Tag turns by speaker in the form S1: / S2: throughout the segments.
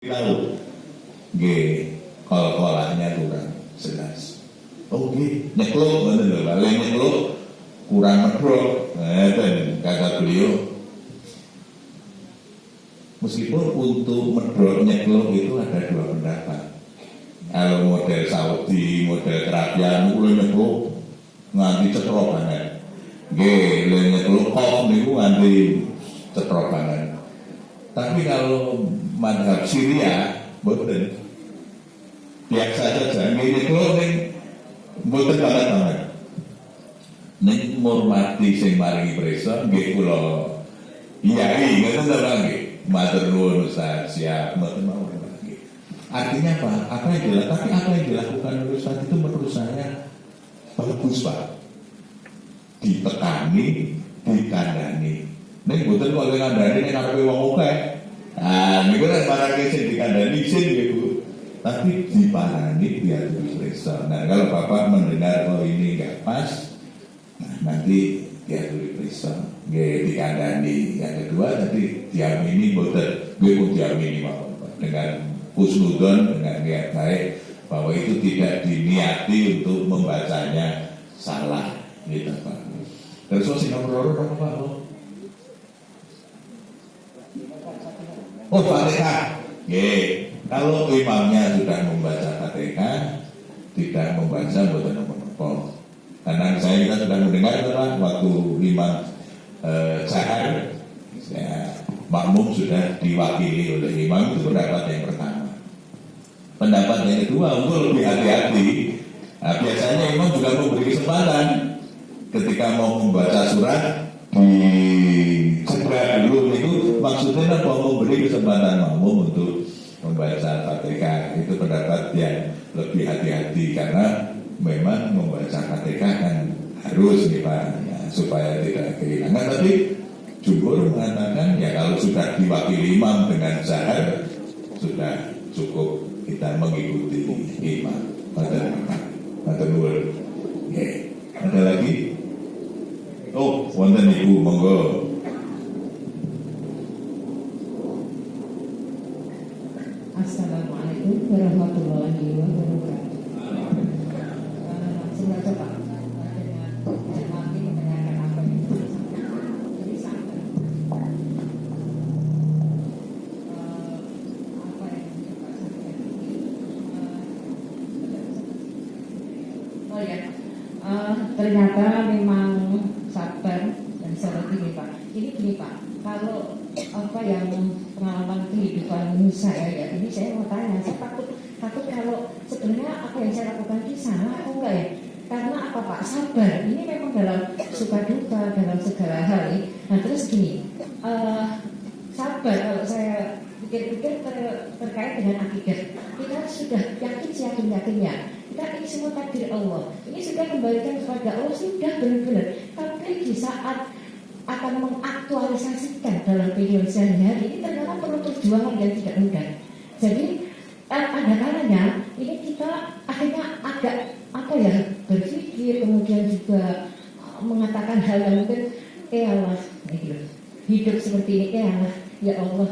S1: tahu kol-kolannya kurang jelas. Oke, nyekluk ngoten lho, lha nyekluk kurang medhok. Kata beliau, meskipun untuk medhok nyekluk itu ada dua pendapat. Kalau model Saudi, model kerapian, kulo nyekluk nganti cetrok banget. Nggih, lha nyekluk kok niku nganti cetrok banget. Tapi kalau madhab Syria, boten biasa saja. Nggih nyekluk ning boten banget. Ning ngurmati sing maringi prisa nggih kula iyai ngoten ta nggih. Matur nuwun Ustaz, siap mboten mawon nggih. Artinya apa yang dilakukan oleh Ustaz itu menurut saya bagus, Pak. Ditekani, dikandani. Nek boten kok ngandani nek arepe wong akeh. Niku nek barang sing dikandani isin gitu. Tapi diparani biar diperiksa. Nah, kalau Bapak mendengar ini enggak pas, nanti biar diperiksa. Nggih dikandani. Yang kedua tadi diamini boten. Nggih pun diamini mawon dengan husnudon, dengan niat baik bahwa itu tidak diniati untuk membacanya salah gitu Pak. Terus sing nomor 2 apa Pak? Oh, Fatihah. Nggih. Kalau imamnya sudah membaca Fatihah, tidak membaca boten napa-napa. Karena kita sudah mendengar waktu imam sahar, makmum sudah diwakili oleh imam, itu pendapat yang pertama. Pendapat yang kedua untuk lebih hati-hati. Nah, biasanya imam juga memberi kesempatan ketika mau membaca surat segera dulu. Itu maksudnya apa? Memberi kesempatan makmum untuk membaca Fatihah. Itu pendapat yang lebih hati-hati karena memang membaca Fatihah kan harus nih Pak ya, supaya tidak kehilangan. Tapi jumhur mengatakan ya kalau sudah diwakili imam dengan sahar sudah cukup kita mengikuti imam. Matur nuwun. Ada lagi? Oh, wonten Ibu, monggo.
S2: Assalamualaikum warahmatullahi wabarakatuh. Semoga Pak dengan cermati mendengarkan apa yang disampaikan. Jadi sampai apa yang Bapak sampaikan ini. Oh ya, ternyata memang sabar dan seperti ini Pak. Ini gini Pak, kalau apa yang pengalaman kehidupan saya ya, ini saya mau tanya, saya takut kalau sebenarnya apa yang saya lakukan ini salah atau enggak ya? Karena apa Pak, sabar ini memang dalam suka duka, dalam segala hal ya. Nah terus gini, sabar kalau saya pikir-pikir terkait dengan akidah, kita sudah yakinnya kita ini semua takdir Allah, ini sudah kembalikan kepada Allah, sudah benar-benar. Tapi di saat akan mengaktualisasikan dalam kehidupan sehari-hari ini ternyata perlu perjuangan yang tidak mudah. Jadi ada kalanya ini kita akhirnya agak berpikir, kemudian juga mengatakan hal yang mungkin Allah hidup seperti ini Allah ya Allah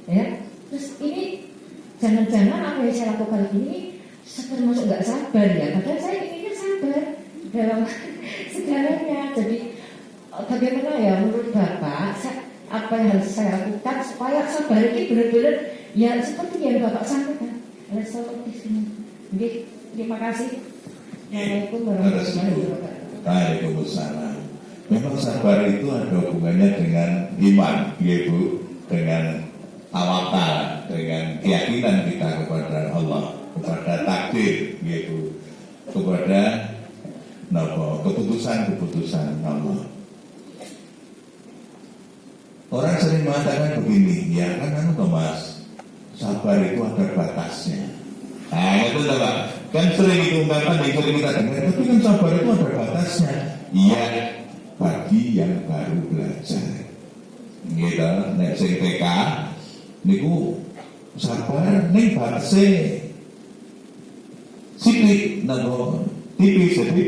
S2: ya. Terus ini jangan-jangan apa yang saya lakukan ini termasuk nggak sabar ya, padahal saya inginnya sabar dalam segalanya. Jadi bagaimana ya menurut Bapak, apa yang harus saya lakukan supaya sabar ini benar-benar ya seperti yang Bapak sampaikan. Jadi terima kasih. Assalamualaikum warahmatullahi wabarakatuh.
S1: Waalaikumsalam. Memang sabar itu ada hubungannya dengan iman, ya Bu, dengan tawakal, dengan keyakinan kita kepada Allah, kepada takdir, ya Bu, kepada keputusan Allah. Orang sering mengatakan begini, ya kan Mas, sabar itu ada batasnya. Nah itu Pak, kan sering diungkapkan, sering kita dengar, tapi kan sabar itu ada batasnya. Iya, bagi yang baru belajar. Gitu, nek sing TK, niku sabar ning batase sithik napa tipis, jadi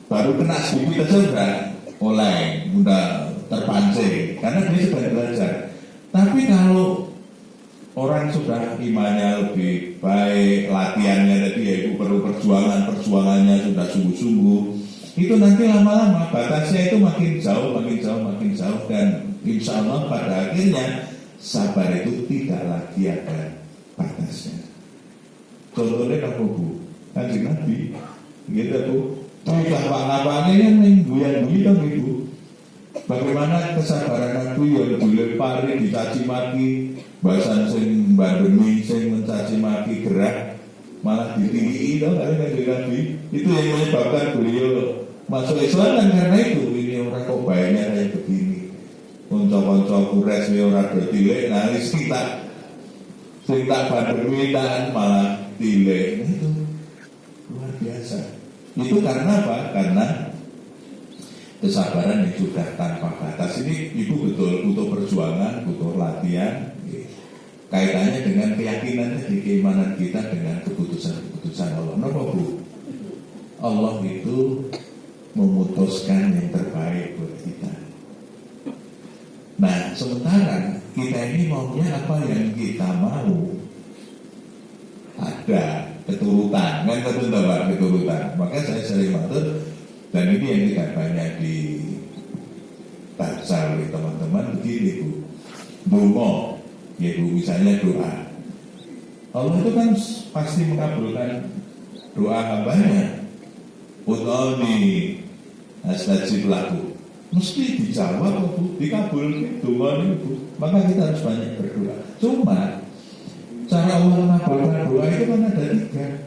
S1: baru kena sedikit aja oleh mudah terpancing karena dia sedang belajar. Tapi kalau orang sudah imannya lebih baik, latihannya tadi yaitu perlu perjuangannya sudah sungguh-sungguh, itu nanti lama-lama batasnya itu makin jauh, dan insya Allah pada akhirnya sabar itu tidak lagi ada batasnya. Contohnya apa Bu? Kanjeng Nabi, gitu Bu. Tidak apa-apanya yang mengguya-guyi kan Ibu. Bagaimana kesabaran Nabi yang dilempari, dicaci maki, bahasa sing bandemi, sing mencaci maki gerak, malah ditinggi itu Nabi. Itu yang menyebabkan beliau masuk Islam kan karena itu. Ini orang kok baiknya kayak begini. Konco-konco kures ini orang bertilek, nalis kita sing tak bandemi dan malah tilek. Itu luar biasa. Itu karena apa? Karena kesabaran yang sudah tanpa batas. Ini Ibu betul butuh perjuangan, butuh latihan. Kaitannya dengan keyakinan di keimanan kita dengan keputusan Allah. Kenapa Bu? Allah itu memutuskan yang terbaik buat kita. Nah, sementara kita ini maunya apa yang kita mau. Ada keturutan, kan keturutan. Maka saya sering matur. Dan ini yang tidak banyak dibaca oleh teman-teman begini Bu. Donga, ya Bu, misalnya doa. Allah itu kan pasti mengabulkan doa hambanya. Ud'uni astajib lakum. Mesti dijawab Bu, dikabul donga ini Bu. Maka kita harus banyak berdoa. Cuma cara Allah mengabulkan doa itu kan ada 3.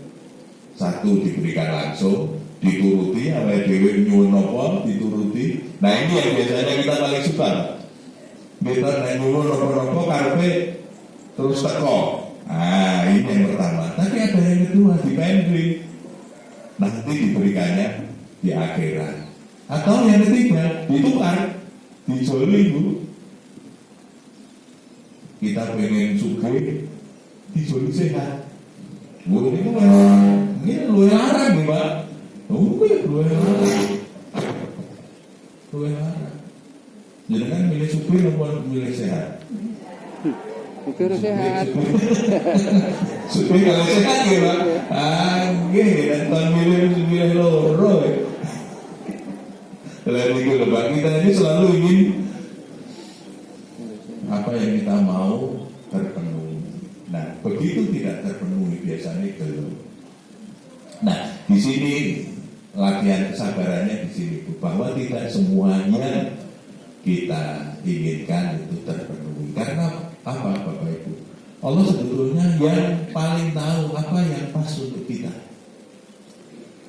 S1: Satu diberikan langsung, dituruti, awake dhewe nyuwun napa dituruti. Nah ini yang biasanya kita paling suka. Kita nek nyuwun napa-napa karepe terus teko. Ah, ini yang pertama. Tapi ada yang kedua, dipendri. Nanti diberikannya di akhirat. Atau yang ketiga, ditukar, dijoli Bu. Kita pengen sugih, dijoli sehat. Bu, ini lu larang nih Pak. Luwe larang. Jadi kan milih supir atau milih sehat?
S3: Supir sehat.
S1: Supir kalau sehat ya Pak. Dan tahun milih loro. Lalu gitu Pak, kita ini selalu ingin apa yang kita mau terpenuhi. Nah, begitu tidak terpenuhi biasanya belum. Nah, di sini latihan kesabarannya di sini Bu, bahwa tidak semuanya kita inginkan itu terpenuhi. Karena apa Bapak Ibu? Allah sebetulnya yang paling tahu apa yang pas untuk kita.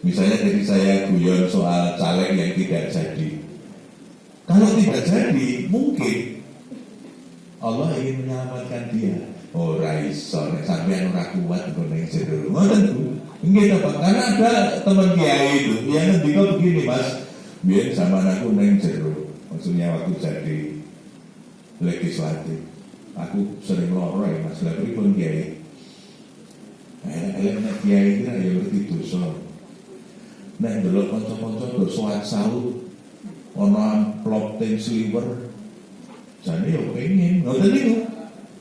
S1: Misalnya tadi saya guyon soal caleg yang tidak jadi. Kalau tidak jadi, mungkin Allah ingin menyelamatkan dia. Oh raiso, sampai ora kuat ning jero. Ngoten Bu. Nggih Pak, karena ada teman kiai itu yang ngendika begini Mas, biyen zaman aku ning jero, maksudnya waktu jadi legislatif. Aku sering loro ya Mas, lha pripun kiai? Nek kiai iki ya ngerti dosa. Nek ndelok kanca-kanca do salat saut ana amplop teng sliwer. Jane yo pengen, ngoten niku.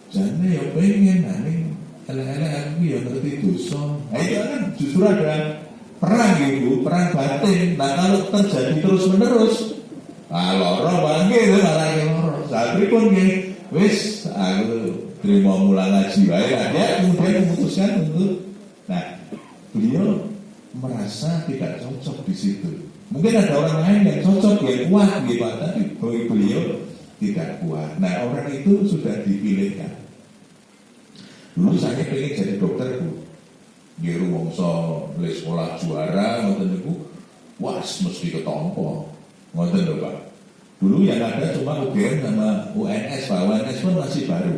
S1: Jane yo pengen ning elek-elek aku ya ngerti dosa. Nah itu kan justru ada perang gitu, perang batin. Nah kalau terjadi terus menerus, loro bangke malah loro. Satri pun gini, wis aku terima mulang ngaji wae. Dia kemudian memutuskan untuk, nah beliau merasa tidak cocok di situ. Mungkin ada orang lain yang cocok, yang kuat gitu, tapi beliau tidak kuat. Nah orang itu sudah dipilihkan. Dulu saya pengen jadi dokter Bu. Di rumongso le sekolah juara ngoten niku, was mesti ketompo. Ngoten lho Pak. Dulu yang ada cuma UGM sama UNS, Pak. UNS pun masih baru.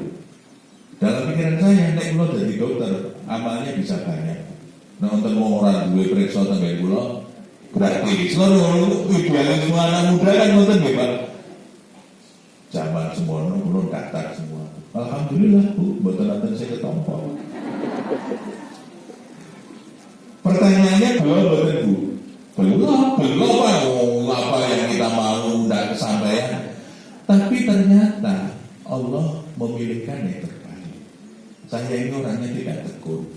S1: Dalam pikiran saya nek kula jadi dokter, amalnya bisa banyak. Nek wonten wong ora duwe priksa tanggal kula berarti seluruh idealisme anak muda kan ngoten nggih Pak. Zaman semono kula daftar semua. Alhamdulillah Bu, mboten nonton saya ketompo. Pertanyaannya belum mboten Bu. Belum apa yang kita mau tidak kesampaian. Tapi ternyata Allah memilihkan yang terbaik. Saya ini orangnya tidak tekun,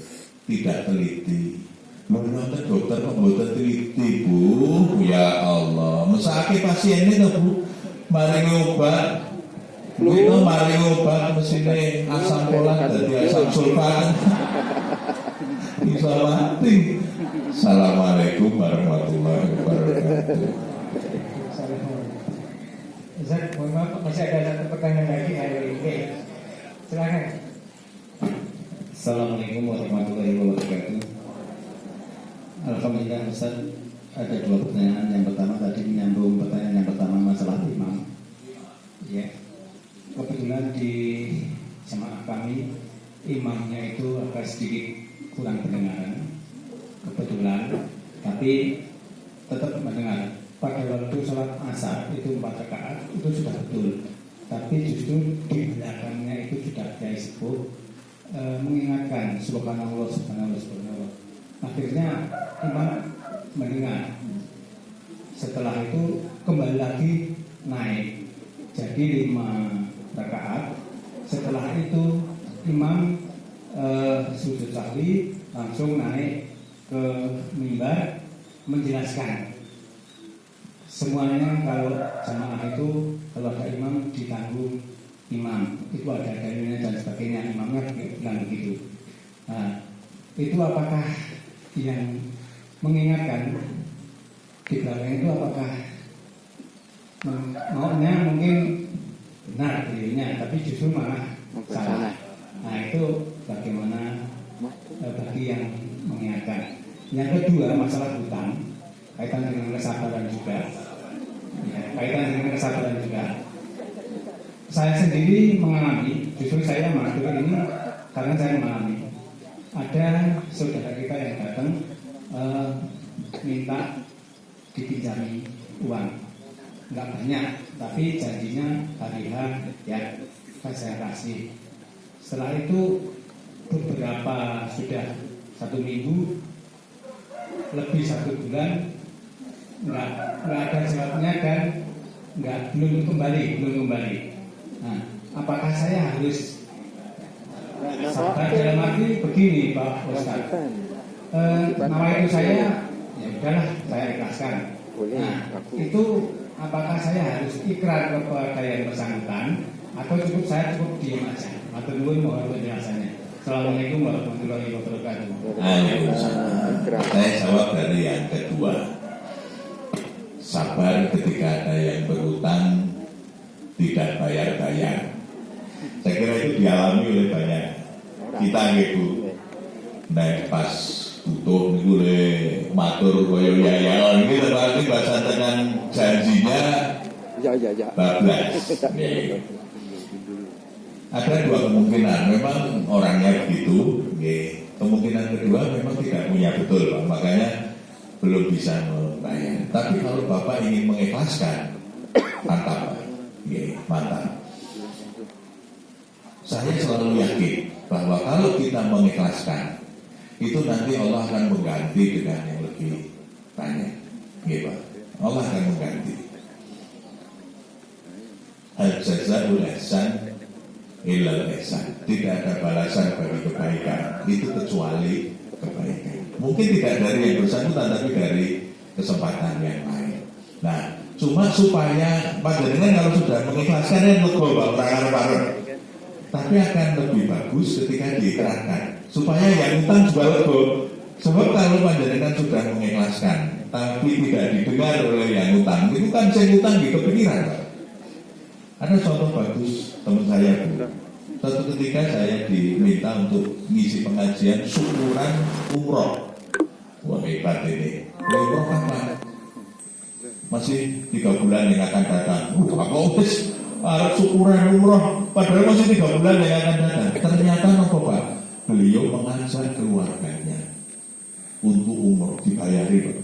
S1: tidak teliti. Menurut dokter kok mboten teliti, Bu? Ya Allah, mesake pasiennya tuh, Bu. Mari ngobat. Itu mari ngobat mesine asam folat dadi asam sulfat. Bisa mati. Assalamualaikum warahmatullahi wabarakatuh.
S4: Ustaz, mohon maaf, masih ada satu pertanyaan lagi hari ini. Silakan.
S5: Assalamualaikum warahmatullahi wabarakatuh. Alhamdulillah Ustaz, ada dua pertanyaan. Yang pertama tadi menyambung pertanyaan yang pertama masalah imam. Ya, kebetulan di jemaah kami imamnya itu agak sedikit kurang pendengaran. Kebetulan, tapi tetap mendengar. Pada waktu sholat asar itu 4 rakaat itu sudah betul. Tapi justru di belakangnya itu sudah kiai sepuh mengingatkan subhanallah, subhanallah, subhanallah. Akhirnya imam mendengar. Setelah itu kembali lagi naik jadi 5 rakaat. Setelah itu imam sujud sahwi langsung naik ke mimbar menjelaskan semuanya. Kalau jamaah itu kalau ada imam ditanggung imam, itu ada dalilnya dan sebagainya. Imamnya bilang begitu. Nah, itu apakah yang mengingatkan di belakang itu apakah maunya mungkin benar dirinya, tapi justru malah salah. Nah, itu bagaimana bagi yang mengingatkan. Yang kedua, masalah hutang kaitan dengan kesabaran juga. Ya, kaitan dengan kesabaran juga. Saya sendiri mengalami, justru saya mengatur ini karena saya mengalami. Ada saudara kita yang datang minta dipinjami uang, nggak banyak, tapi janjinya hari H ya saya kasih. Setelah itu beberapa sudah 1 minggu lebih 1 bulan nggak ada jawabnya dan belum kembali. Nah, apakah saya harus sabar dalam arti begini Pak Ustaz? Nawaitu saya ya udahlah saya ikhlaskan. Nah, itu apakah saya harus ikrar kepada yang bersangkutan atau saya cukup diam aja? Atau dulu mohon penjelasannya. Assalamualaikum warahmatullahi wabarakatuh.
S1: Saya jawab dari yang kedua. Sabar ketika ada yang berutang tidak bayar-bayar. Saya kira itu dialami oleh banyak kita gitu. Nah, pas butuh niku le matur kaya yayan iki berarti bahasa dengan janjinya bablas. Ada 2 kemungkinan, memang orangnya begitu. Kemungkinan kedua memang tidak punya betul, Pak. Makanya belum bisa membayar. Tapi kalau Bapak ingin mengikhlaskan, mantap, Pak. Mantap. Saya selalu yakin bahwa kalau kita mengikhlaskan, itu nanti Allah akan mengganti dengan yang lebih banyak. Pak. Allah akan mengganti. Al-jazaa'ul ihsan illal ihsan. Tidak ada balasan bagi kebaikan itu kecuali kebaikan. Mungkin tidak dari yang bersangkutan, tapi dari kesempatan yang lain. Nah, cuma supaya panjenengan kalau sudah mengikhlaskan yang lega bareng-bareng. Tapi akan lebih bagus ketika diikrarkan supaya yang utang juga lega. Sebab kalau panjenengan sudah mengikhlaskan tapi tidak didengar oleh yang utang, itu kan saya utang di kepikiran, Pak. Ada contoh bagus teman saya, Bu. Suatu ketika saya diminta untuk ngisi pengajian syukuran umroh. Wah, hebat ini. Umroh kapan? Masih 3 bulan yang akan datang. Aku wis arep syukuran umroh, padahal masih 3 bulan yang akan datang. Ternyata apa, Pak? Beliau mengajak keluarganya untuk umroh dibayari, Pak.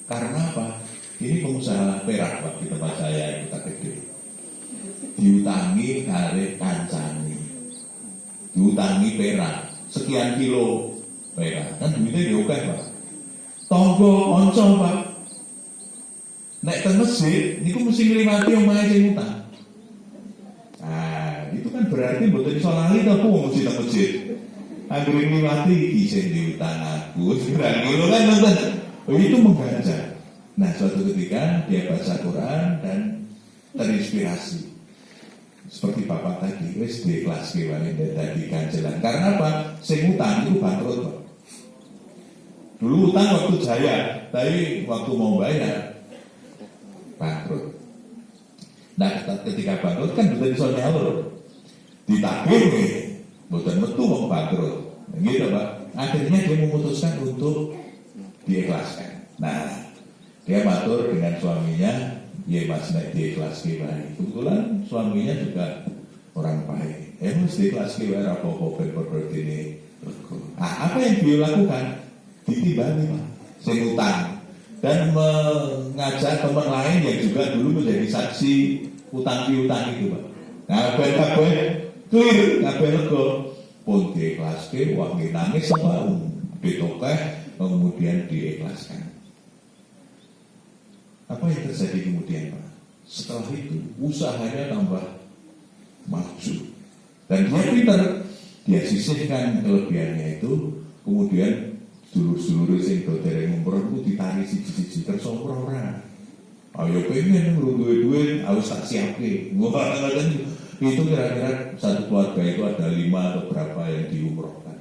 S1: Karena apa? Ini pengusaha perak, Pak, di tempat saya yang kita gede. Diutangi kare kancani, diutangi perak sekian kilo perak, kan duitnya diokeh, Pak. Tonggo onco, Pak. Nek ke masjid, niku mesti nglimati omahe sing utang. Nah, itu kan berarti mboten iso lali ta wong mesti nang masjid. Anggere ngliwati iki sing diutang aku, kira ngono kan nonton. Itu mengganjal. Nah, suatu ketika dia baca Quran dan terinspirasi. Seperti Bapak tadi, wis di kelas kewane dadi ganjalan. Karena apa? Sing utang itu bangkrut, Pak. Dulu utang waktu jaya, tapi waktu mau bayar bangkrut. Nah, ketika bangkrut kan betul iso nyaur. Ditagih nih, boten metu wong bangkrut. Gitu, Pak. Akhirnya dia memutuskan untuk diikhlaskan. Nah, dia matur dengan suaminya, ya Mas nek diikhlaskan wae. Kebetulan suaminya juga orang baik. Mesti diikhlaskan wae apa-apa ben ini. Apa yang dia lakukan? Ditibani, Pak. Sing utang dan mengajak teman lain yang juga dulu menjadi saksi utang piutang itu, Pak. Nah, kabeh clear, kabeh lega. Pun diikhlaskan, wah nangis semua, ditokeh, kemudian diikhlaskan. Apa yang terjadi kemudian, Pak? Setelah itu usahanya tambah maju dan dia pintar, dia sisihkan kelebihannya itu, kemudian dulur-dulur sing do dereng umroh itu ditarik siji-siji kersa umroh ora. Ayo pengen duwe-duwe harus tak siapke. Itu kira-kira satu keluarga itu ada 5 atau berapa yang diumrohkan.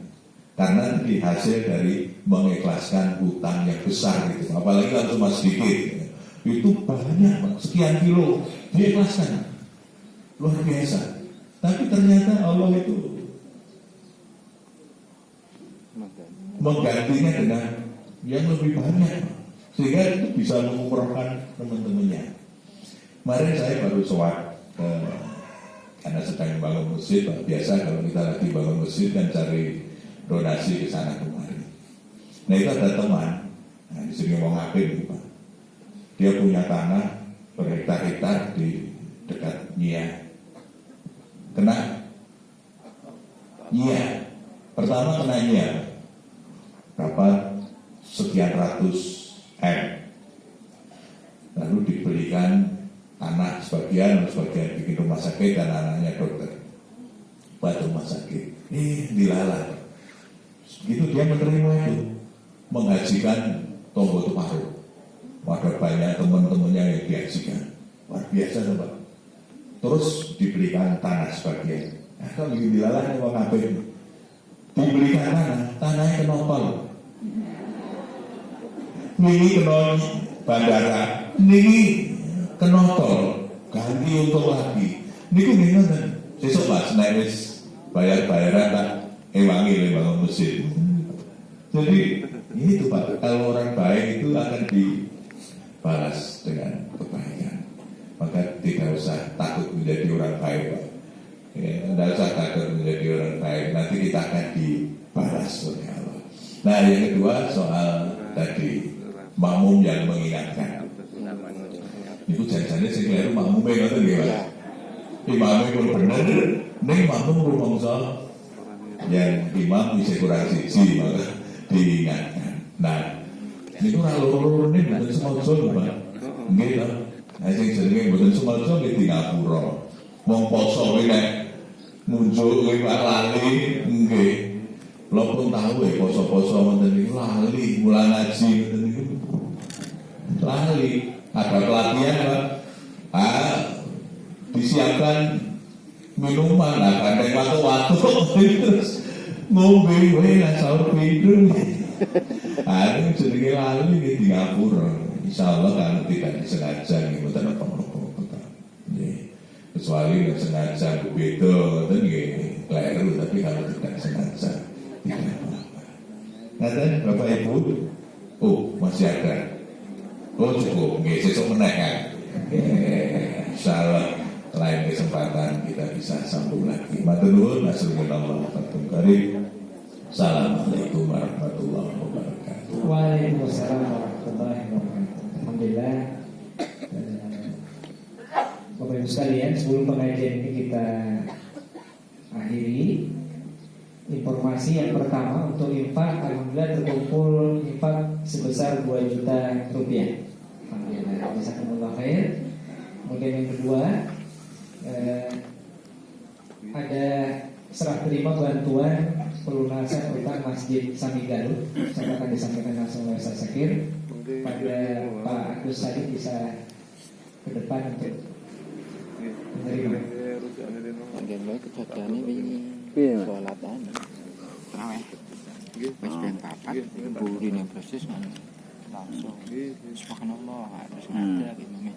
S1: Karena itu hasil dari mengikhlaskan hutang yang besar gitu. Apalagi kalau cuma sedikit. Itu banyak, sekian kilo diikhlaskan. Luar biasa. Tapi ternyata Allah itu menggantinya dengan yang lebih banyak, sehingga itu bisa mengumrohkan teman-temannya. Kemarin saya baru sowan karena sedang bangun masjid, Pak. Biasa kalau kita lagi bangun masjid kan cari donasi ke sana kemari. Nah itu ada teman, nah, di sini wong apik, Pak. Dia punya tanah berhektar-hektar di dekat Nia. Kena Nia. Pertama kena Nia. Dapat sekian ratus M. Lalu dibelikan tanah sebagian bikin rumah sakit dan anaknya dokter. Buat rumah sakit. Dilalah. Begitu dia menerima itu, menghajikan Tombo Tuparu. Ada banyak teman-temannya yang dihajikan. Luar biasa, Pak. Terus diberikan tanah sebagian. Nah, kalau dilalah orang kabeh diberikan tanahnya kenopal. Ini kena bandara, ini kena tol, ganti untuk lagi. Ini kok gimana? Besok Mas, naik bayar-bayaran tak ewangi bangun masjid. Jadi ini tuh Pak, kalau orang baik itu akan dibalas dengan kebaikan. Maka tidak usah takut menjadi orang baik, Pak. Tidak usah takut menjadi orang baik. Nanti kita akan dibalas oleh Allah. Nah, yang kedua soal tadi makmum yang mengingatkan. Itu jangan-jangan sing kleru makmume ngoten nggih, Pak. Imame pun bener, ning makmum rumangsa yang imam bisa kurang siji, maka diingatkan. Nah, niku ora loro-loro ning mboten semoco, Pak. Nggih to. Nah, sing jenenge mboten semoco nggih di ngapura. Wong poso kuwi nek munjuk kuwi lali, nggih. Lha pun tahu poso-poso wonten niku lali, mulang ngaji wonten niku. Lali, ada pelatihan, Pak. Disiapkan minuman, kadang waktu-waktu terus ngombe, sahur pindu. Ini jenenge lali di Singapura. Insya Allah kalau tidak disengaja, kita apa-apa. Kecuali sengaja beda, keliru. Tapi kalau tidak sengaja, tidak apa-apa. Nanti Bapak Ibu, masih ada. Cukup, sesuk meneh kan. Insyaallah lain kesempatan kita bisa sambung lagi. Matur nuwun, assalamualaikum warahmatullahi wabarakatuh. Assalamualaikum warahmatullahi wabarakatuh.
S4: Waalaikumsalam warahmatullahi wabarakatuh. Alhamdulillah. Bapak Ibu sekalian, sebelum pengajian ini kita akhiri, informasi yang pertama untuk infak, alhamdulillah terkumpul infak sebesar 2 juta rupiah. Alhamdulillah, jazakumullah khair. Kemudian yang kedua, ada serah terima bantuan pelunasan utang Masjid Sami Garut. Saya akan disampaikan langsung oleh Ustaz Zakir. Pada Pak Agus tadi bisa ke depan untuk menerima.
S6: Bagian baik kejadian ini
S3: Iya, Mas.
S6: sholatan terawih wis ben papat burine proses langsung subhanallah terus ada imamnya